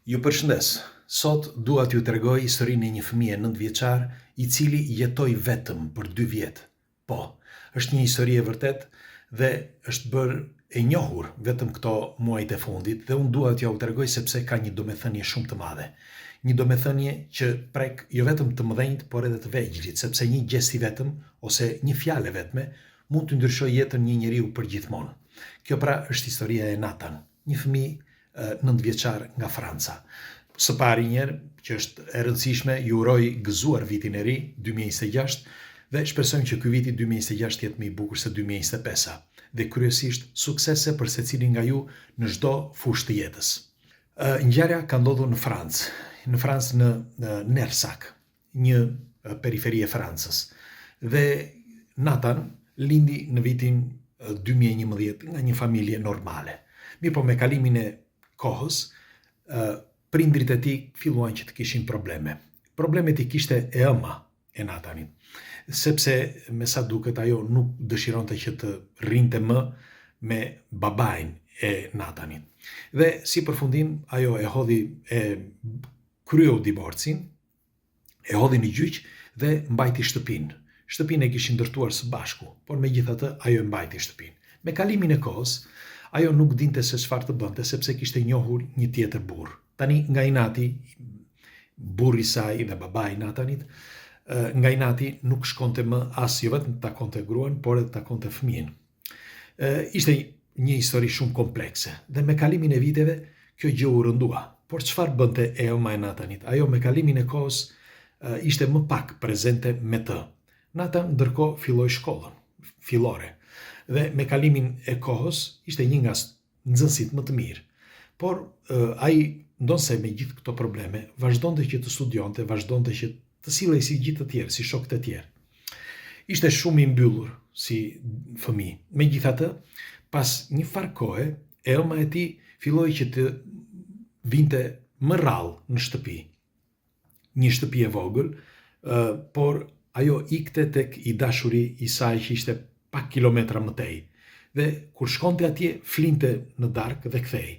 Ju përshëndes. Sot dua t'ju tregoj historinë e një fëmije 9 vjeçar i cili jetoi vetëm për 2 vjet. Po, është një histori e vërtet dhe është bërë e njohur vetëm këto muajt e fundit dhe unë dua t'ju tregoj sepse ka një domethënie shumë të madhe. Një domethënie që prek jo vetëm të mëdhenjt, por edhe të vegjëlit, sepse një gest i vetëm ose një fjalë vetme mund të ndryshojë jetën një njeriu përgjithmonë. Kjo pra është historia e Nathan, një fëmijë 9 vjeçar nga Franca. Së pari njerë, që është e rëndësishme, ju uroj gëzuar vitin e ri 2026 dhe shpresojmë që ky viti 2026 jetë më i bukur se 2025 dhe kryesisht suksese për secilin nga ju në çdo fushë të jetës. Ngjarja ka ndodhur në Francë në Nersac, një periferi e Francës. Dhe Nathan lindi në vitin 2011 nga një familje normale. Mirë po me kalimin e kohës, prindrit e tij filluan që të kishin probleme. Problemet i kishte e ëma e Nathanit, sepse me sa duket ajo nuk dëshironte që të rrinte më me babain e Nathanit. Dhe si përfundim ajo e kryu divorcin, e hodhi në gjyq dhe mbajti shtëpinë. Shtëpinë e kishin ndërtuar së bashku, por megjithatë ajo e mbajti shtëpinë. Me kalimin e kohës, ajo nuk dinte se çfarë të bënte sepse kishte njohur një tjetër burr. Tani nga inati, burri i saj dhe babai i Nathanit, nga inati nuk shkonte më as jo vetëm të takonte gruan, por edhe të takonte fëmijën. Ishte një histori shumë komplekse dhe me kalimin e viteve kjo gjë u rëndua. Por çfarë bënte e ëma e Nathanit? Ajo me kalimin e kohës ishte më pak prezente me të. Nathan ndërkohë filloi shkollën fillore. Dhe me kalimin e kohës ishte një nga nxënësit më të mirë. Por ai ndonse me gjithë këto probleme vazhdonte që të studionte, vazhdonte që të sillej si gjithë të tjerë, si shokët e tjerë. Ishte shumë i mbyllur si fëmijë. Megjithatë, pas një farë kohe, e ëma e tij filloi që të vinte më rrallë në shtëpi. Një shtëpi e vogël, por ajo ikte tek i dashuri i saj që ishte pak kilometra më tej. Dhe kur shkonte atje, flinte në darkë dhe kthej.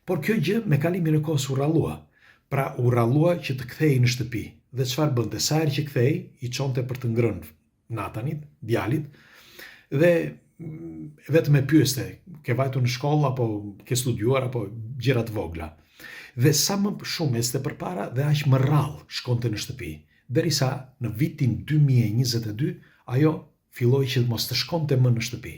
Por kjo gjë me kalimin e kohës u rrallua. Pra u rrallua që të kthej në shtëpi. Dhe çfarë bënte? Sa herë që kthej, i çonte për të ngrënë Nathanit, djalit, dhe vetëm e pyeste, ke vajtur në shkollë apo ke studiuar apo gjëra të vogla. Dhe sa më shumë ecte përpara dhe aq më rrallë shkonte në shtëpi. Derisa në vitin 2022 ajo filloi që mos të shkonte më në shtëpi.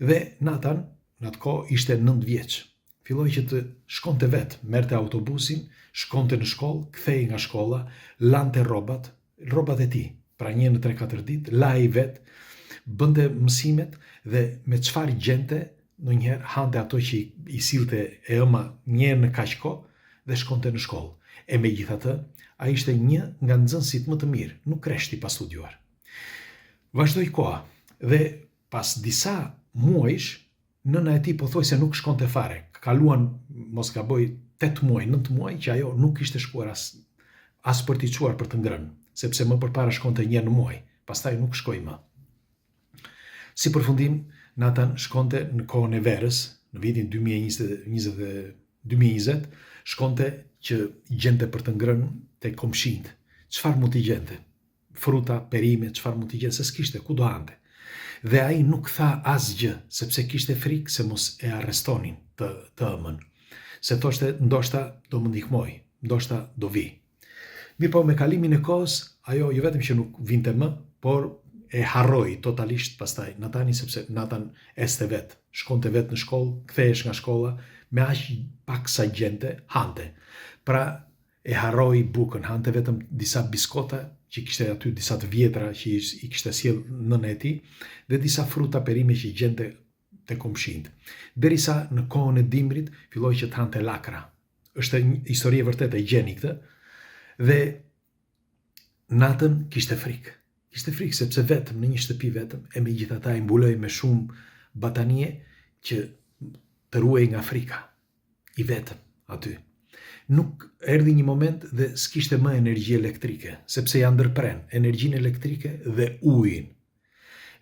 Dhe Nathan, në atë kohë, ishte 9 vjeç. Filloi që të shkonte vetë, merrte autobusin, shkonte në shkollë, kthehej nga shkolla, lante rrobat e tij. Pra një në 3-4 ditë, laj vetë, bënte mësimet dhe me çfarë gjente, ndonjëherë hante ato që i sillte e ëma një herë në kaq kohë dhe shkonte në shkollë. E megjithatë, ai ishte një nga nxënësit më të mirë, nuk kreshti pa studiuar. Vazhdoi koha dhe pas disa muajsh, nëna e tij pothuajse nuk shkonte fare. Kaluan, mos gaboj, 8 muaj, 9 muaj që ajo nuk kishte shkuar as për t'i çuar për të ngrënë, sepse më përpara shkonte një herë në muaj, pastaj nuk shkoi më. Si përfundim, Nathan shkonte në kohën e verës, në vitin 2020, shkonte që gjente për të ngrënë te komshinjt. Çfarë mund t'i gjente? Fruta, perime, çfarë mund t'i gjente, se s'kishte ku do hante. Dhe ai nuk tha asgjë, sepse kishte frikë se mos e arrestonin të ëmën. Se thoshte, ndoshta do më ndihmoj, ndoshta do vi. Mirë po me kalimin e kohës, ajo jo vetëm që nuk vinte më, por e harroi totalisht pastaj Nathani, sepse Nathan ecte vetë, shkonte vetë në shkollë, kthehesh nga shkolla, me aq pak sa gjente, hante. Pra e harroi bukën, hante vetëm disa biskota që kishte aty, disa të vjetra që i kishte sjell nëna e tij, dhe disa fruta perime që gjente te komshinjt. Derisa në kohën e dimrit filloi që të hante lakra. Është një histori e vërtetë, e gjeni këtë. Dhe Nathan kishte frikë. Kishte frikë sepse vetëm në një shtëpi vetëm, e megjithatë ai mbuloi me shumë batanie që të ruhej nga frika. I vetëm aty. Nuk erdhi një moment dhe s'kishte më energji elektrike, sepse ja ndërpren energjinë elektrike dhe ujin.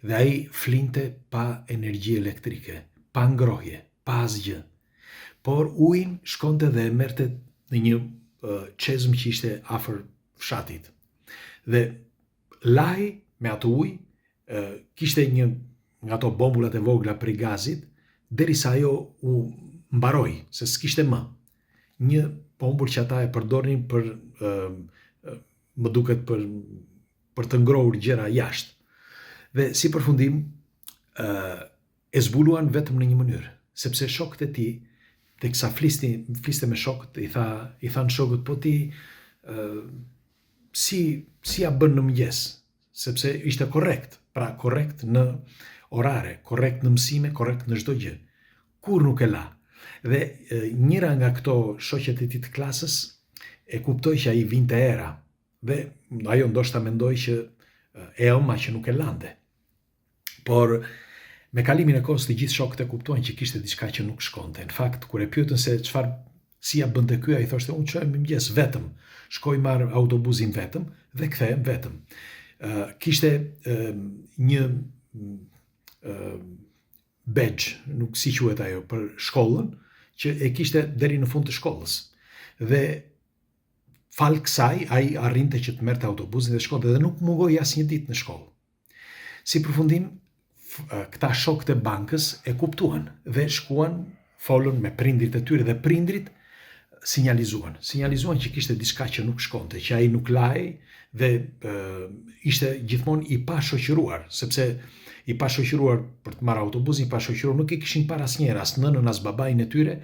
Dhe ai flinte pa energji elektrike, pa ngrohje, pa asgjë. Por ujin shkonte dhe e merrte në një çezm që ishte afër fshatit. Dhe laj me atë ujë, kishte një nga ato bombulat e vogla prej gazit, derisa ajo u mbaroi, se s'kishte më. Një bombull që ata e përdornin për më duket për të ngrohur gjëra jashtë. Dhe si përfundim, e zbuluan vetëm në një mënyrë, sepse shokët e tij, teksa fliste me shokët, i thanë shokët, po ti si ja bën në mëngjes, sepse ishte korrekt, pra korrekt në orare, korrekt në mësime, korrekt në çdo gjë. Kur nuk e la. Dhe njëra nga këto shoqet e tij të klasës e kuptoi që ai vinte era, dhe ajo ndoshta mendoi që e ëma që nuk e lante. Por me kalimin e kohës të gjithë shokët e kuptuan që kishte diçka që nuk shkonte. Në fakt, kur e pyetën se si ja bënte ky, ai thoshte, unë çohem mëngjes vetëm, shkoj marr autobusin vetëm dhe kthehem vetëm. Kishte një badge, nuk si quhet ajo, për shkollën, që e kishte deri në fund të shkollës. Dhe fal kësaj, ai arrinte që të merrte autobusin dhe shkonte, dhe nuk mungoi asnjë ditë në shkollë. Si përfundim, këta shokët e bankës e kuptuan dhe shkuan, folën me prindrit e tyre, dhe prindrit sinjalizuan që kishte diçka që nuk shkonte, që ai nuk laj dhe ishte gjithmonë i pashoqëruar, sepse i pashoqëruar për të marrë autobusin, i pashoqëruar, nuk i kishin parë asnjëherë, as nënën, as babain e tyre,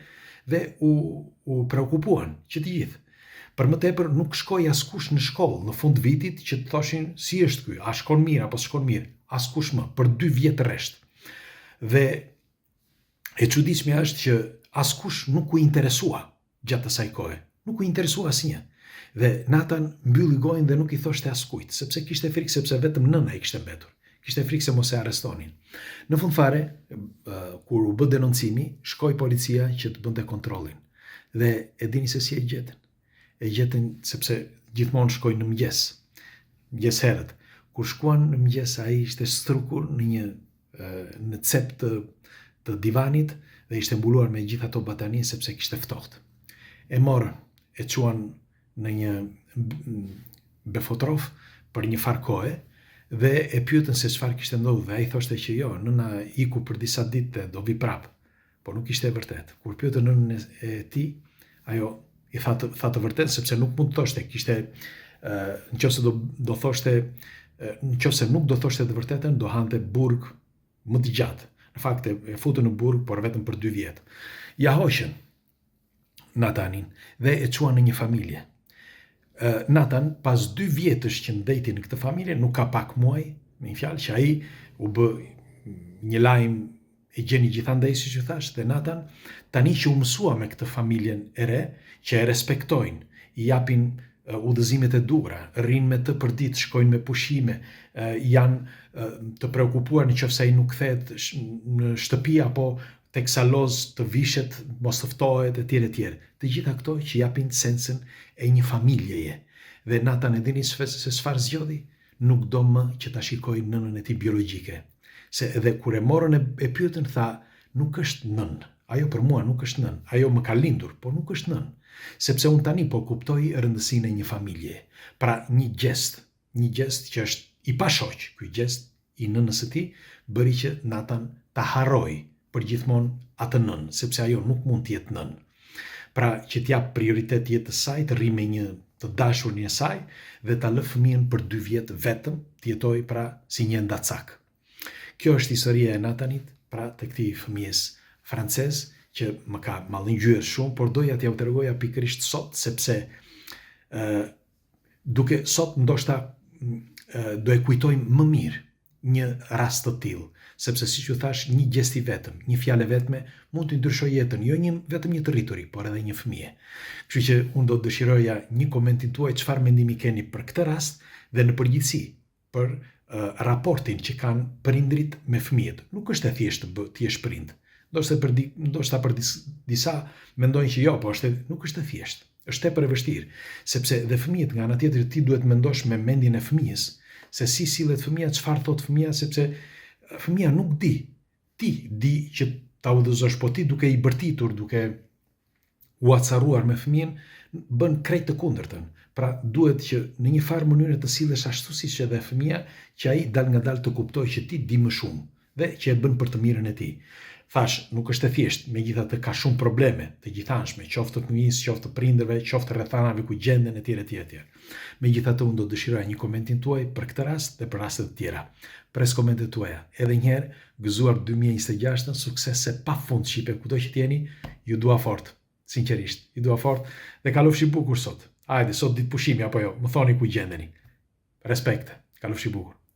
dhe u preokupuan që të gjithë. Për më tepër nuk shkoi askush në shkollë në fund vitit që të thoshin si është ky, a shkon mirë apo s'shkon mirë, askush më, për 2 vjet rresht. Dhe e çuditshmja është që askush nuk u interesua gjatë asaj kohe, nuk u interesua asnjë. Dhe Nathan mbylli gojën dhe nuk i thoshte askujt, sepse kishte frikë, sepse vetëm nëna i kishte mbetur. Kishte frikë se mos e arrestonin. Në fund fare, kur u bë denoncimi, shkoi policia që të bënte kontrollin. Dhe e dini se si e gjetën? E gjetën sepse gjithmonë shkojnë në mëngjes herët. Kur shkuan në mëngjes, ai ishte strukur në cep të divanit dhe ishte mbuluar me gjithë ato batanie sepse kishte ftohtë. E morën, e çuan në një befotrof për një farë kohe dhe e pyetën se çfarë kishte ndodhur, dhe ai thoshte që jo, nëna iku për disa ditë dhe do vi prap. Por nuk ishte e vërtet. Kur pyetën nënën e tij, ajo i tha të vërtet, sepse nuk mund të thoshte, kishte nëse do thoshte, nëse nuk do thoshte të vërtetën, do hante burg më të gjatë. Në fakt e futën në burg, por vetëm për 2 vjet. Ja hoqën Nathanin dhe e çuan në një familje. Nathan, pas 2 vjetësh që ndeti në këtë familje, nuk ka pak muaj, me një fjalë, që ai u bë një lajm e gjeni gjithandaj, siç u thash, dhe Nathan, tani që u mësua me këtë familjen e re, që e respektojnë, i japin udhëzimet e duhura, rrinë me të përdit, shkojnë me pushime, janë të preokupuar nëse ai nuk kthehet në shtëpi apo tek saloz të vishet, mos të ftohet, etj. Të gjitha këto që japin sensin e një familjeje. Dhe Nathan, e dini se çfarë zgjodhi? Nuk do më që ta shikoj nënën e tij biologjike. Se edhe kur e morën e pyetën, tha, nuk është nën. Ajo për mua nuk është nën. Ajo më ka lindur, por nuk është nën. Sepse unë tani po kuptoj rëndësinë e një familje. Pra një gjest që është i pashoq, ky gjest i nënës së tij bëri që Nathan ta harroi për gjithmonë atë nën, sepse ajo nuk mund të jetë nën. Pra që t'jap prioritet jetës saj, të rri me një të dashurin e saj dhe ta lë fëmijën për 2 vjet vetëm të jetojë pra si një ndacak. Kjo është historia e Nathanit, pra të këtij fëmijës francez që më ka mallëngjyer shumë, por doja t'ja u tregoja pikërisht sot, sepse duke sot ndoshta do e kujtojmë më mirë një rast të tillë, sepse siç u thash, një gjest i vetëm, një fjalë vetme mund të ndryshojë jetën, jo vetëm një të rrituri, por edhe një fëmije. Kështu që unë do të dëshiroja një komentin tuaj, çfarë mendimi keni për këtë rast dhe në përgjithësi për raportin që kanë prindrit me fëmijët. Nuk është e thjeshtë të jesh prind. Ndoshta për disa mendojnë që jo, po nuk është e thjeshtë. Është tepër e vështirë, sepse dhe fëmijët nga ana tjetër ti duhet mendosh me mendjen e fëmijës, se si sillet fëmia, çfarë thot fëmia, sepse fëmia nuk di. Ti di që ta udhëzosh, po ti duke i bërtitur, duke u acaruar me fëmijën, bën krejt të kundërtën. Pra duhet që në një farë mënyrë të sillesh ashtu siç edhe fëmia, që ai dal nga dal të kuptojë që ti di më shumë dhe që e bën për të mirën e tij. Thash, nuk është e thjeshtë, megjithatë ka shumë probleme të gjithanshme, qoftë të fëmijës, qoftë të prindërve, qoftë rrethanave ku gjenden etj etj. Megjithatë unë do dëshiroja një komentin tuaj për këtë rast dhe për raste të tjera. Pres komentet tuaja. Edhe një herë, gëzuar 2026, suksese pafund shqipe kudo që t'jeni, ju dua fort. Sinqerisht, ju dua fort dhe kalofshi bukur sot. Hajde, sot ditë pushimi apo jo, më thoni ku gjendeni. Respekte, kalofshi bukur.